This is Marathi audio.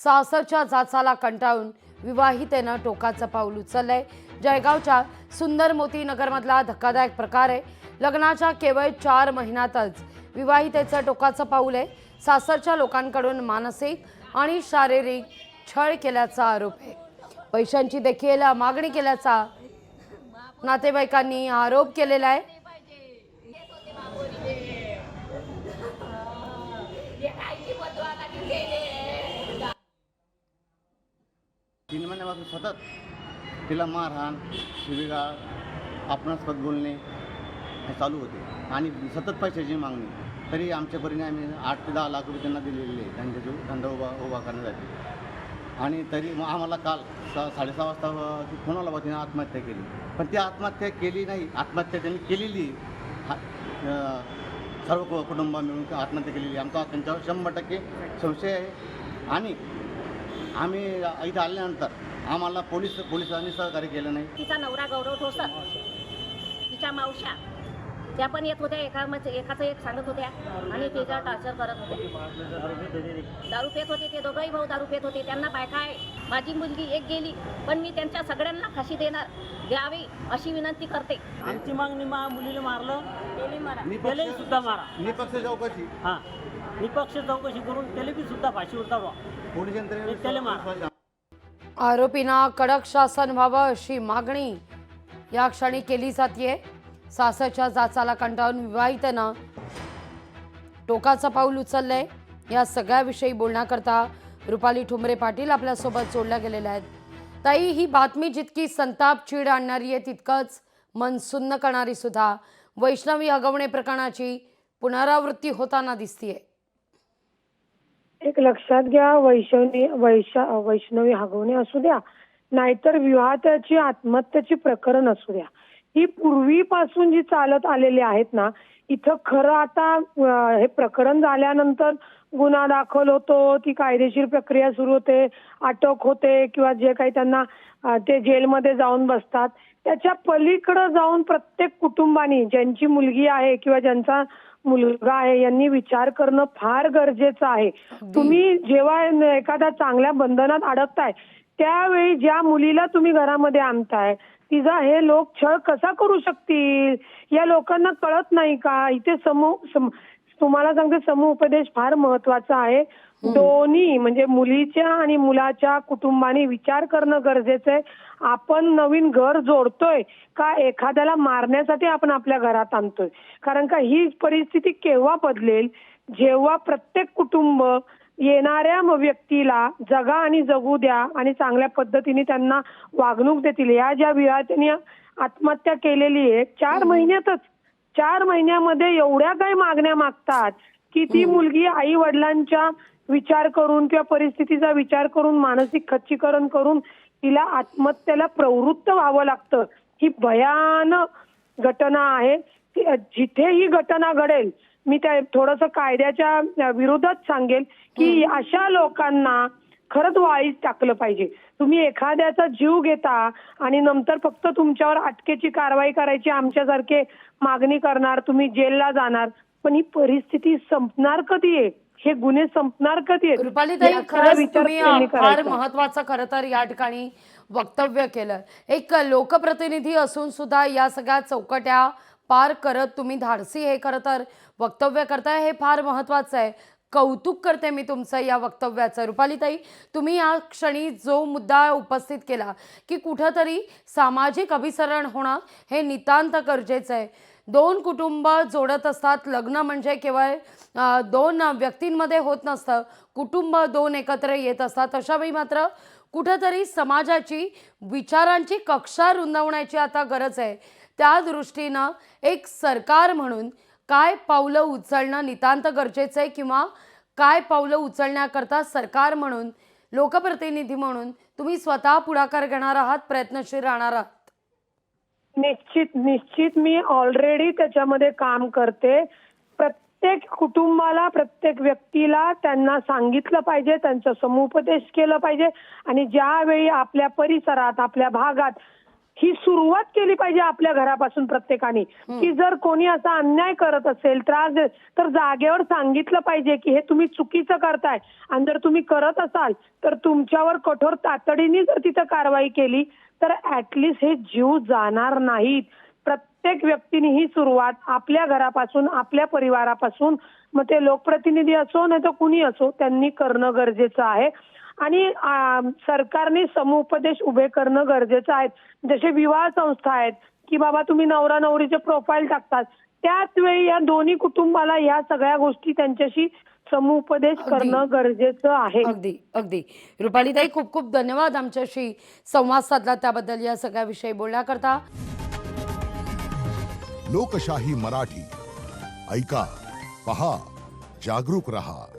सासरच्या जाचाला कंटाळून विवाहितेनं टोकाचं पाऊल उचललंय। जळगावच्या सुंदर मोती नगरमधला धक्कादायक प्रकार आहे। लग्नाच्या केवळ 4 महिन्यातच विवाहितेचं टोकाचं पाऊल आहे। सासरच्या लोकांकडून मानसिक आणि शारीरिक छळ केल्याचा आरोप आहे। पैशांची देखील मागणी केल्याचा नातेवाईकांनी आरोप केलेला आहे। 3 महिन्यापासून सतत तिला मारहाण, शिवीगाळ, अपमानास्पद बोलणे हे चालू होते आणि सतत पैशाची मागणी। तरी आमच्या परीने आम्ही 8 ते 10 लाख रुपये त्यांना दिलेले आहे धंदा उभा करण्यासाठी। आणि तरी मग आम्हाला काल 6:30 वाजता ती फोन आला तिने आत्महत्या केली, पण ती आत्महत्या केली नाही। आत्महत्या त्यांनी केलेली सर्व कुटुंब मिळून आत्महत्या केलेली। आमचा त्यांच्यावर 100% संशय आहे। आणि आम्ही इथं आल्यानंतर आम्हाला पोलिसांनी सहकार्य केलं नाही। तिचा नवरा गौरव ठोसर, तिच्या मावश्या त्या पण येत होत्या, एकाचं एक सांगत होत्या आणि त्याचा टॉर्चर करत होते। दारू पेत होते ते दोघंही भाऊ, दारू पेत होते। त्यांना बायका आहे, माझी मुलगी एक गेली, पण मी त्यांच्या सगळ्यांना फाशी देणार, द्यावी अशी विनंती करते। आमची मागणी मुलीला मारलं, त्याला सुद्धा मारा, निपक्ष चौकशी निपक्ष चौकशी करून त्याला बी सुद्धा फाशी उतारवा, पोलीस यंत्रणेने त्याला मारा। आरोपींना कडक शासन व्हावं अशी मागणी या क्षणी केली जाते। सासरच्या जाचाला कंटाळून विवाहितेनं टोकाचं पाऊल उचललंय। या सगळ्याविषयी बोलण्याकरता रुपाली ठुमरे पाटील आपल्यासोबत जोडल्या गेलेल्या आहेत। ताई, ही बातमी जितकी संताप चीड आणणारी आहे तितकंच मन सुन्न करणारी सुद्धा वैष्णवी हगवणे प्रकरणाची पुनरावृत्ती होताना दिसतीये। एक लक्षात घ्या, वैष्णवी हगवणे असू द्या नाहीतर विवाहाची आत्महत्याची प्रकरण असू द्या, ही पूर्वीपासून जी चालत आलेली आहेत ना, इथं खरं आता हे प्रकरण झाल्यानंतर गुन्हा दाखल होतो, ती कायदेशीर प्रक्रिया सुरू होते, अटक होते किंवा जे काही त्यांना ते जेलमध्ये जाऊन बसतात, त्याच्या पलीकडे जाऊन प्रत्येक कुटुंबानी ज्यांची मुलगी आहे किंवा ज्यांचा मुलगा आहे यांनी विचार करणं फार गरजेचं आहे। तुम्ही जेव्हा एखाद्या चांगल्या बंधनात अडकताय त्यावेळी ज्या मुलीला तुम्ही घरामध्ये आणताय तिचा हे लोक छळ कसा करू शकतील, या लोकांना कळत नाही का? इथे तुम्हाला सांगते, समुपदेश फार महत्वाचा आहे। दोन्ही म्हणजे मुलीच्या आणि मुलाच्या कुटुंबाने विचार करणं गरजेचं आहे। आपण नवीन घर जोडतोय का एखाद्याला मारण्यासाठी आपण आपल्या घरात आणतोय? कारण का ही परिस्थिती केव्हा बदलेल, जेव्हा प्रत्येक कुटुंब येणाऱ्या व्यक्तीला जगा आणि जगू द्या आणि चांगल्या पद्धतीने त्यांना वागणूक देतील। या ज्या विवाहितेने आत्महत्या केलेली आहे 4 महिन्यातच, 4 महिन्यामध्ये एवढ्या काही मागण्या मागतात की ती मुलगी आई वडिलांच्या विचार करून किंवा परिस्थितीचा विचार करून मानसिक खच्चीकरण करून तिला आत्महत्येला प्रवृत्त व्हावं लागतं। ही भयानक घटना आहे। जिथे ही घटना घडेल मी त्या थोडंसं कायद्याच्या विरोधात सांगेल की अशा लोकांना खरंच वाळीत टाकलं पाहिजे। तुम्ही एखाद्याचा जीव घेता आणि नंतर फक्त तुमच्यावर अटकेची कारवाई करायची, आमच्यासारखे मागणी करणार, तुम्ही जेलला जाणार, पण ही परिस्थिती संपणार कधी आहे? हे गुन्हे संपणार कधी आहेत? रुपाली ताई, खरंच तुम्ही फार महत्वाचं खरं तर या ठिकाणी वक्तव्य केलं। एक लोकप्रतिनिधी असून सुद्धा या सगळ्या चौकट्या पार करत तुम्ही धाडसी हे खरं तर वक्तव्य करताय, हे फार महत्वाचं आहे। कौतुक करते मी तुमचं या वक्तव्याचं। रुपाली ताई, तुम्ही या क्षणी जो मुद्दा उपस्थित केला की कुठंतरी सामाजिक अभिसरण होणं हे नितांत गरजेचं आहे। 2 कुटुंब जोडत असतात, लग्न म्हणजे केवळ 2 व्यक्तींमध्ये होत नसतं, कुटुंब 2 एकत्र येत असतात। अशावेळी मात्र कुठंतरी समाजाची विचारांची कक्षा रुंदावण्याची आता गरज आहे। त्या दृष्टीनं एक सरकार म्हणून काय पावलं उचलणं नितांत गरजेचं आहे, किंवा काय पावलं उचलण्याकरता सरकार म्हणून, लोकप्रतिनिधी म्हणून तुम्ही स्वतः पुढाकार घेणार आहात, प्रयत्नशील राहणार आहात? निश्चित मी ऑलरेडी त्याच्यामध्ये काम करते। प्रत्येक कुटुंबाला, प्रत्येक व्यक्तीला त्यांना सांगितलं पाहिजे, त्यांचं समुपदेश केलं पाहिजे आणि ज्यावेळी आपल्या परिसरात, आपल्या भागात ही सुरुवात केली पाहिजे आपल्या घरापासून प्रत्येकाने, की जर कोणी असा अन्याय करत असेल, त्रास देत, तर जागेवर सांगितलं पाहिजे की हे तुम्ही चुकीचं करताय, आणि जर तुम्ही करत असाल तर तुमच्यावर कठोर तातडीने जर तिथं कारवाई केली तर ऍटलिस्ट हे जीव जाणार नाहीत. प्रत्येक व्यक्तीने ही सुरुवात आपल्या घरापासून, आपल्या परिवारापासून, मग ते लोकप्रतिनिधी असो नाही तर कुणी असो, त्यांनी करणं गरजेचं आहे. आणि सरकारने समुपदेश उभे करणं गरजेचं आहे. जसे विवाह संस्था आहेत की बाबा तुम्ही नवरा नवरीचे प्रोफाईल टाकतात, त्याच वेळी या दोन्ही कुटुंबाला या सगळ्या गोष्टी त्यांच्याशी समुपदेश करणं गरजेचं आहे. अगदी अगदी. रुपालीताई, खूप खूप धन्यवाद आमच्याशी संवाद साधला त्याबद्दल, या सगळ्या विषयी बोलण्याकरता. लोकशाही मराठी ऐका, पहा, जागरूक रहा.